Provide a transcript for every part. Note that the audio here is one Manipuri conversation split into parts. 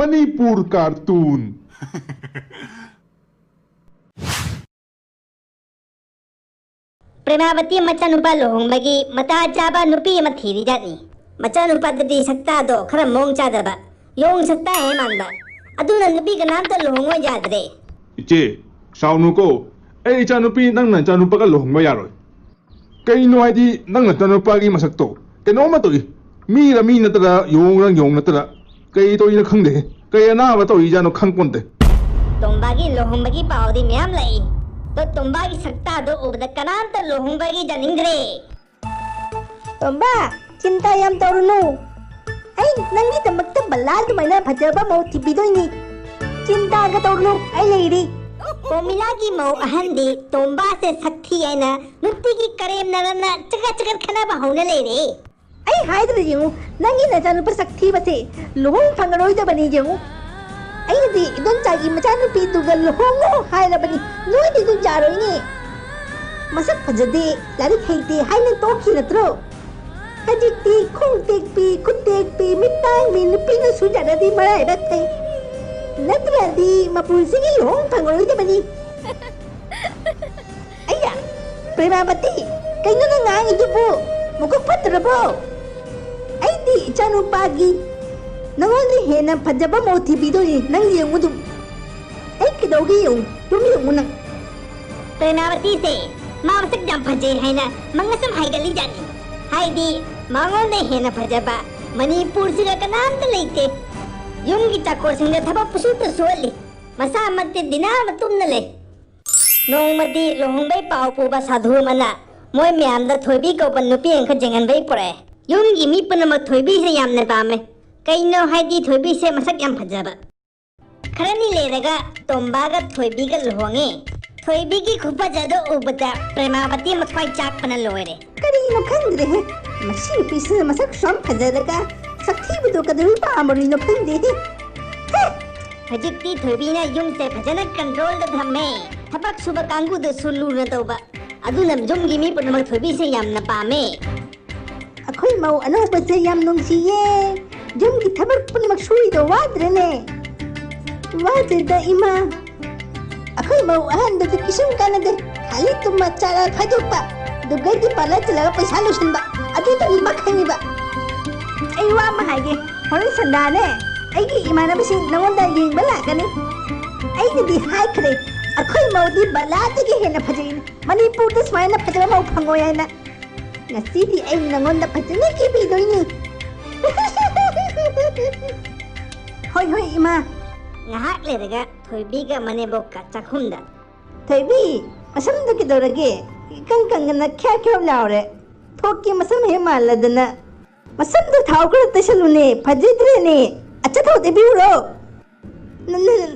Manipur Cartoon. Premavati machanupa lohongbagi mata chaba nupi ama thiri jatni. Machanupa dadi sakta do khara mong chadaba. Yong sakta hai manba. Aduna nupi ka naam ta lohongwa yadre. Iche, saunuko. Ei chanupi nang na chanupa ka lohongba yaroi. Kaino haidi nang na chanupa gi masakto. Kaino matoi. Mi na tara yong na tara. Kai to ina khangde. Kai na ba to ija no khangponde. Tombagi lohongbagi paudi myam lai. To tombagi sakta do ubda kanam ta lohongbagi janingre. Tomba, cinta yam taurunu. Ay, nangi damakta balal dumaina phajaba mau thibidoini. Cinta ga taurunu ay leiri. Pomilagi mau ahandi tomba se sakthi aina nutti ki karem narana chaka khana ba hone le re. Ay haidra jingu, nangi na janu par sakthi base. Lohong phangaroi da bani jingu. Ay di idon chagi machanu pi tugal lohong haira bani. Noi di dun jaroi ni. Masak phajade, lari khaite haina toki natro. Hajikti khong tek pi mitang mi nipi na sujada di marai batte. Natra di mapulsi ki lohong phangaroi da bani. Ayya, Premavati, kaino na ngang ito po. Mukhang patra po. Ay di chanu pagi. Nangon ni hena phajaba mo thibido ni nang liyong mo dum. Ay kidogi yung tumiyong mo nang. Premavati se mawasak jam phaje haina mangasam haigali jani. Haidi mangon ne hena phajaba Manipur sila kanam ta leite. Yung gitakor sing thaba pusuta suali. Masa matte dina matum na le. Nong madi lohongbay pau pu ba sadhu mana. Moy myam da thoibi ko pan nupi ang khajengan bai pore. Yung gi mi panama thoibi se yam na ba me. Kaino haidi thoibi se masak yam phajaba. Kharani le daga tomba ga thoibi ga lohonge. Thoibi ki khupa jado ubata Premavati mathwai chak pana loire. Karino khangre he. Masi pisa masak sham phajadaga. Sakthi budo kadru pa amori no phande he. Hajikti thoibi na yung se phajana control da dhamme. Thapak suba kangu da sulu na tauba. Aduna jom gi mi panama thoibi se yam na pa me. Akoy mau ano ba se yam nong siye. Jom ki thabak pun maksui do wadre ne. Wadre da ima. Akoy mau ahan da kisum kana de. Khali tumma chara phajokpa. Dugai di pala chalaga paisa lusun ba. Adu to ima khani ba. Ay wa ma hage. Horin sanda ne. Ay gi imana bisi nangonda yeng bala kani. Ay di hai khre. Akoy mau di bala de gi hena phajin. Manipur da swaina phajaba mau phangoy na. Ngasi di ay nangonda phajane ki bidoi ni. Hoy ima. Ngahak le daga thoibi ga manebok ka chakhunda. Thoibi, masam da kidorage. Kang na kya laure. Thoki masam he maladana. Masam da thawkra tasalune phajidre ne. Acha tho de biuro.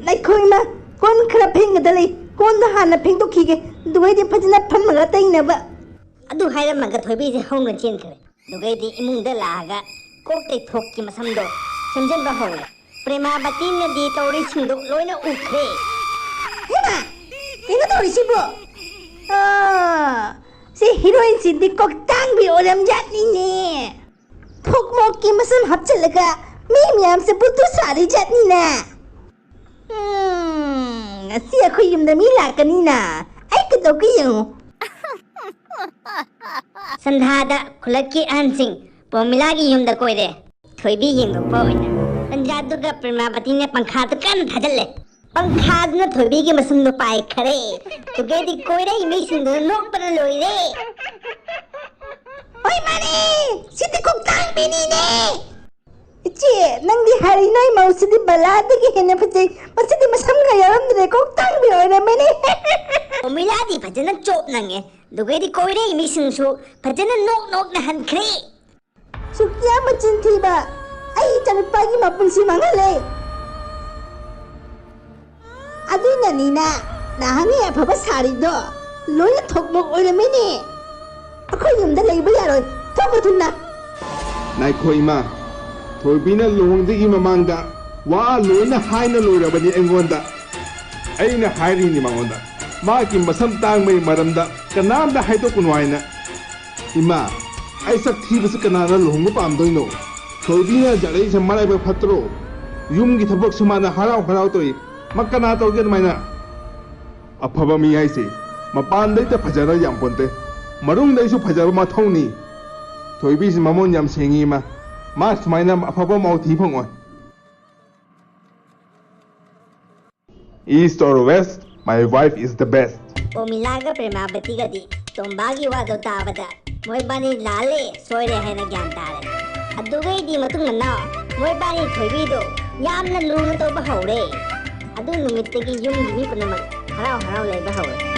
Lai khoi ma kon khara pheng da le. Kon da hana pheng to khige. Dugai de phajna phamma tai na ba. Adu hairamaga thoibi se hongna chenkhre. Dugai di imung da laga kok tai thokki masam do. Semjen ba hore. Premavati na di tauri singdo loina ukre. Hema, ino to risibo. Si heroine si di kok tang bi oram jatni ne. Thok mok ki masam hapchalaga mi miyam se putu sari jatni na. Ngasi akoy yum da mi lakani na. Ay kadogi yung. Sandhada khulaki ansing pomilagi yum da koire. Thoibi yeng do poina. Anjadu ga Premavati ne pankha to kan thajalle. Pankha na thoibi ge masum no pai khare. To ge di koire imi sing do nok para loire. Hoy mani! Siti kok tang bini ne! Ichi, nang di hari nay mau siti balada ki hena pachay. Masiti masam ngayaram dire kok tang bi oira mani. Pomiladi phajana chop nange. Dugai di koire imi sing su phajana nok na han khare. Sukya machin thiba. Ay chanupagi mapulsi mangale. Adu na nina. Nahangi apaba sari do. Loya thokmok oira mani. Akoy yum da laiba yaroy. Thokmo tunna. Nai khoi ma. Thoibina lohongdigi mamangda wa loina haina loirabani engonda. Aina hairi ni mangonda. Ma ki masam tang mai maramda kanamda haidokunu haina. Ima, ai sak thibasu kanana lohongba pamdoino. Thoibina jarai se marai ba phatro. ꯌꯨꯝꯒꯤ ꯊꯕꯛꯁꯨ ꯃꯥꯅ ꯍꯔꯥꯎ ꯍꯔꯥꯎ ꯇꯧꯏ ꯃꯀꯅꯥ ꯇꯧꯒꯦ ꯑꯗꯨꯃꯥꯏꯅ ꯑꯐꯕ ꯃꯤ ꯍꯥꯏꯁꯦ ꯃꯄꯥꯟꯗꯩꯇ ꯐꯖꯔ ꯌꯥꯝ ꯄꯣꯟꯇꯦ ꯃꯅꯨꯡꯗꯩꯁꯨ ꯐꯖꯕ ꯃꯊꯧꯅꯤ ꯊꯣꯏꯕꯤꯁꯤ ꯃꯃꯣꯟ ꯌꯥꯝ ꯁꯦꯡꯉꯤ ꯃꯥ ꯁꯨꯃꯥꯏꯅ ꯑꯐꯕ ꯃꯧ ꯊꯤ ꯐꯪꯉꯣꯏ East or West, my wife is the best. Omilaga Premabati gadi, Tombagi wado tabada, Moibani lale, soire hena gantare. Adugai di matungana, Moibani Tobido, Yamna Luna to Bahore. Adu Numitiki Yung Nipanama, how labor hole.